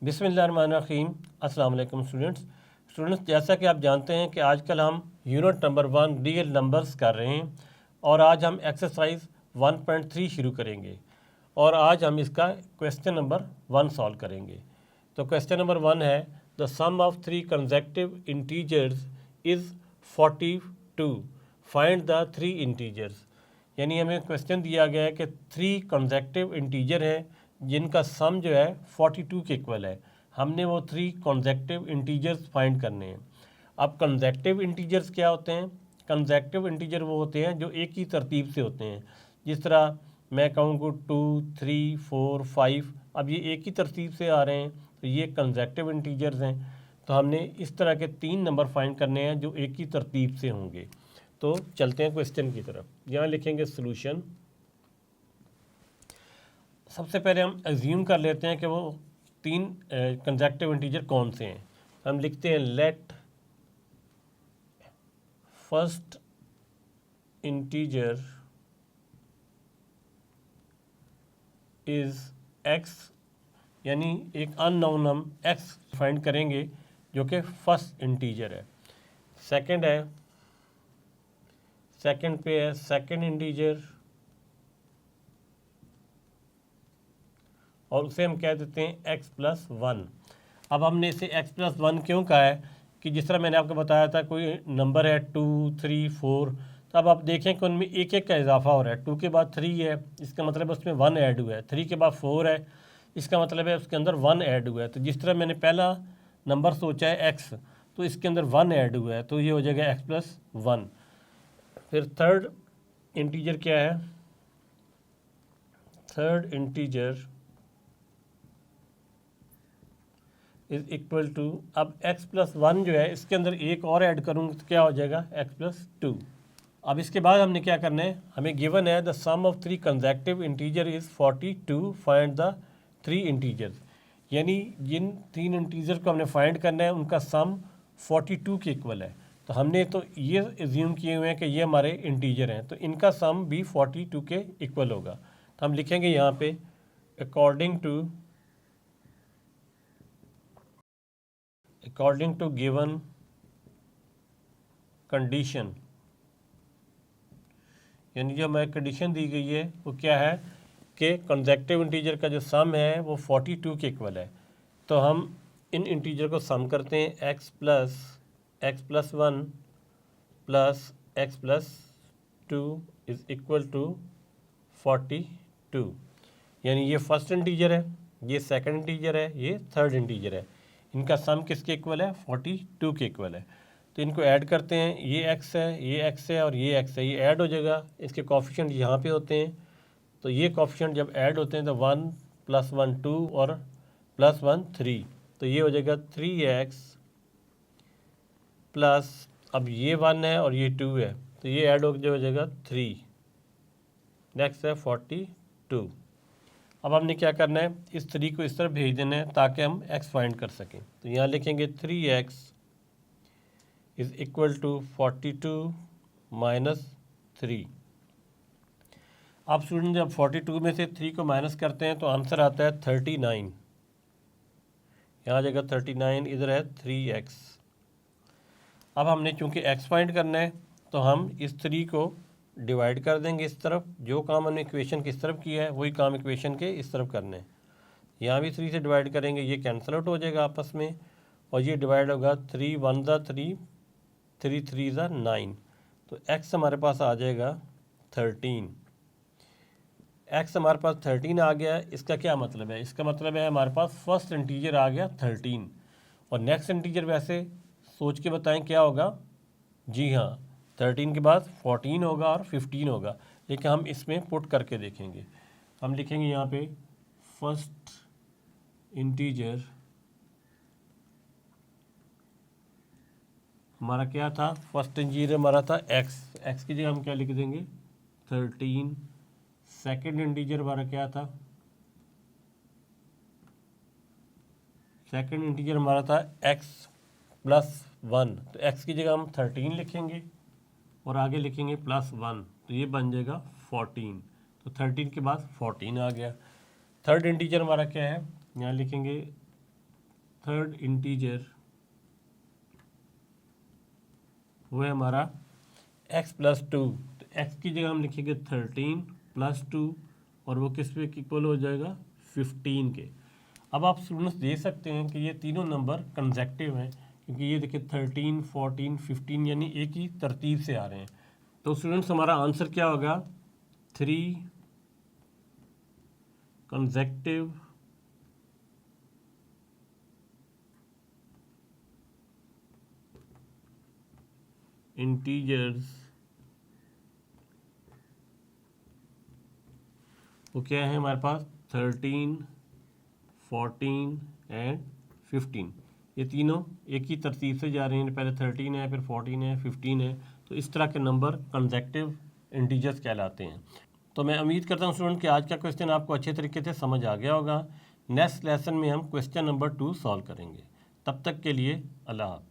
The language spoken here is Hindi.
बिस्मिल्लाहिर्रहमानिर्रहीम। अस्सलाम वालेकुम स्टूडेंट्स, जैसा कि आप जानते हैं कि आजकल हम यूनिट नंबर 1 रियल नंबर्स कर रहे हैं और आज हम एक्सरसाइज 1.3 शुरू करेंगे और आज हम इसका क्वेश्चन नंबर 1 सॉल्व करेंगे। तो क्वेश्चन नंबर 1 है the sum of 3 consecutive integers is 42, find the 3 integers. यानी हमें क्वेश्चन दिया गया है कि 3 कंसेक्यूटिव इंटीजर हैं जिनका सम जो है 42 के इक्वल है। हमने वो 3 कंसेक्यूटिव इंटीजर्स फाइंड करने हैं। अब कंसेक्यूटिव इंटीजर्स क्या होते हैं? कंसेक्यूटिव इंटीजर वो होते हैं जो एक ही तरतीब से होते हैं। जिस तरह मैं कहूँ 2, 3, 4, 5, अब ये एक ही तरतीब से आ रहे हैं, तो ये कंसेक्यूटिव इंटीजर्स हैं। तो हमने इस तरह के 3 नंबर फाइंड करने हैं जो एक ही तरतीब से होंगे। तो चलते हैं क्वेश्चन की तरफ। यहाँ लिखेंगे सॉल्यूशन। सबसे पहले हम एज्यूम कर लेते हैं कि वो 3 कंसेक्यूटिव इंटीजर कौन से हैं। हम लिखते हैं let first integer is x, यानी एक अननोन हम x फाइंड करेंगे जो कि फर्स्ट इंटीजर है। सेकंड है, सेकंड पे है सेकंड इंटीजर और उसे हम कह देते हैं x+1। अब हमने इसे x+1 क्यों कहा है कि जिस तरह मैंने आपको बताया था कोई नंबर है 2, 3, 4, तो अब आप देखें कि उनमें एक एक का इजाफा हो रहा है। 2 के बाद 3 है, इसका मतलब है उसमें 1 ऐड हुआ है। 3 के बाद 4 है, इसका मतलब है उसके अंदर 1 ऐड हुआ है। तो जिस तरह मैंने पहला नंबर सोचा है x, तो इसके अंदर 1 ऐड हुआ है, तो ये हो जाएगा x+1। फिर थर्ड इंटीजर क्या है? Third integer is equal to, अब x+1 जो है इसके अंदर एक और ऐड करूँगा तो क्या हो जाएगा x+2। अब इसके बाद हमने क्या करना है, हमें गिवन है the sum of 3 consecutive integer is 42, find the 3 integers. यानी जिन 3 इंटीजर को हमने फाइंड करना है उनका सम 42 के इक्वल है। तो हमने तो ये एज्यूम किए हुए हैं कि ये हमारे इंटीजर हैं, तो इनका सम भी 42 के इक्वल होगा। तो हम लिखेंगे यहाँ पे अकॉर्डिंग टू गिवन कंडीशन, यानी जो हमारी कंडीशन दी गई है वो क्या है कि कंसेक्यूटिव इंटीजर का जो सम है वो 42 के इक्वल है। तो हम इन इंटीजर को सम करते हैं x+1 plus x+2 is equal to 42। यानी ये फर्स्ट इंटीजर है, ये सेकंड इंटीजर है, ये थर्ड इंटीजर है। इनका सम किसके इक्वल है? 42 के इक्वल है। तो इनको ऐड करते हैं, ये x है, ये x है और ये x है, ये ऐड हो जाएगा। इसके कोफिशिएंट यहाँ पे होते हैं, तो ये कोफिशिएंट जब ऐड होते हैं तो 1 + 1 2 और +1 3, तो ये हो जाएगा 3x प्लस, अब ये 1 है और ये 2 है, तो ये ऐड हो जाएगा 3। नेक्स्ट है 42। अब हमने क्या करना है, इस 3 को इस तरफ भेज देना है ताकि हम x फाइंड कर सकें। तो यहाँ लिखेंगे 3x इज़ इक्वल टू 42 - 3। अब स्टूडेंट जब 42 में से 3 को माइनस करते हैं तो आंसर आता है 39। यहाँ जगह 39, इधर है 3x। अब हमने चूँकि x फाइंड करना है तो हम इस 3 को डिवाइड कर देंगे इस तरफ। जो काम हमने इक्वेशन की इस तरफ किया है वही काम इक्वेशन के इस तरफ करना है। यहाँ भी 3 से डिवाइड करेंगे, ये कैंसिल आउट हो जाएगा आपस में और ये डिवाइड होगा 3 × 1 = 3, 3 × 3 = 9। तो x हमारे पास आ जाएगा 13। x हमारे पास 13 आ गया। इसका क्या मतलब है? इसका मतलब है हमारे पास फर्स्ट इंटीजर आ गया 13 और नेक्स्ट इंटीजर वैसे सोच के बताएं क्या होगा। जी हाँ, 13 के बाद 14 होगा और 15 होगा, लेकिन हम इसमें पुट करके देखेंगे। हम लिखेंगे यहाँ पे फर्स्ट इंटीजर हमारा क्या था? फर्स्ट इंटीजर हमारा था x की जगह हम क्या लिख देंगे 13। सेकंड इंटीजर हमारा क्या था? सेकंड इंटीजर हमारा था x+1, तो x की जगह हम 13 लिखेंगे और आगे लिखेंगे +1, तो ये बन जाएगा 14। तो 13 के बाद 14 आ गया। थर्ड इंटीजर हमारा क्या है? यहाँ लिखेंगे थर्ड इंटीजर वो है हमारा x + 2। तो x की जगह हम लिखेंगे 13 + 2 और वो किस पे इक्वल हो जाएगा 15 के। अब आप स्टूडेंट्स देख सकते हैं कि ये तीनों नंबर कंसेक्टिव हैं, क्योंकि ये देखिए 13, 14, 15 यानी एक ही तरतीब से आ रहे हैं। तो स्टूडेंट्स हमारा आंसर क्या होगा 3 कंसेक्टिव इंटीजर्स वो क्या है हमारे पास 13, 14 एंड 15। ये तीनों एक ही तरतीब से जा रहे हैं, पहले 13 है, फिर 14 है, 15 है। तो इस तरह के नंबर कंसेक्टिव इंटीजर्स कहलाते हैं। तो मैं उम्मीद करता हूँ स्टूडेंट कि आज का क्वेश्चन आपको अच्छे तरीके से समझ आ गया होगा। नेक्स्ट लेसन में हम क्वेश्चन नंबर 2 सॉल्व करेंगे। तब तक के लिए अल्लाह हाफ़िज़।